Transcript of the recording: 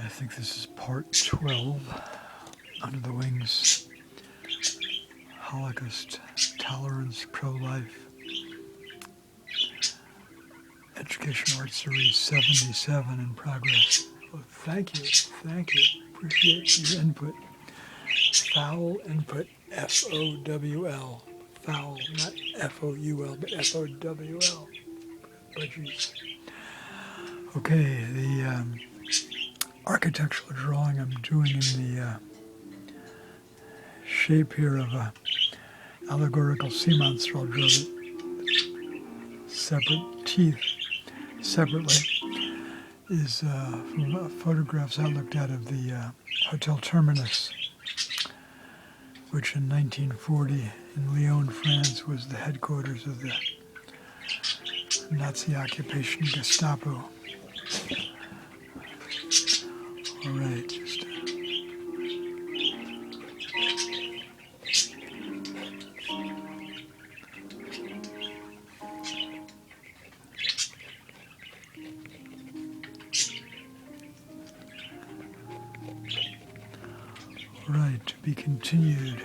I think this is part 12, Under the Wings, Holocaust Tolerance, Pro-Life, Education Art Series 77 in progress. Oh, thank you, appreciate your input. Foul input, F-O-W-L, foul, not F-O-U-L, but F-O-W-L, budgies. Okay, the architectural drawing I'm doing in the shape here of a allegorical sea monster. I'll draw the separate teeth separately. Is from photographs I looked at of the Hotel Terminus, which in 1940 in Lyon, France, was the headquarters of the Nazi occupation Gestapo. All right, just all right, to be continued.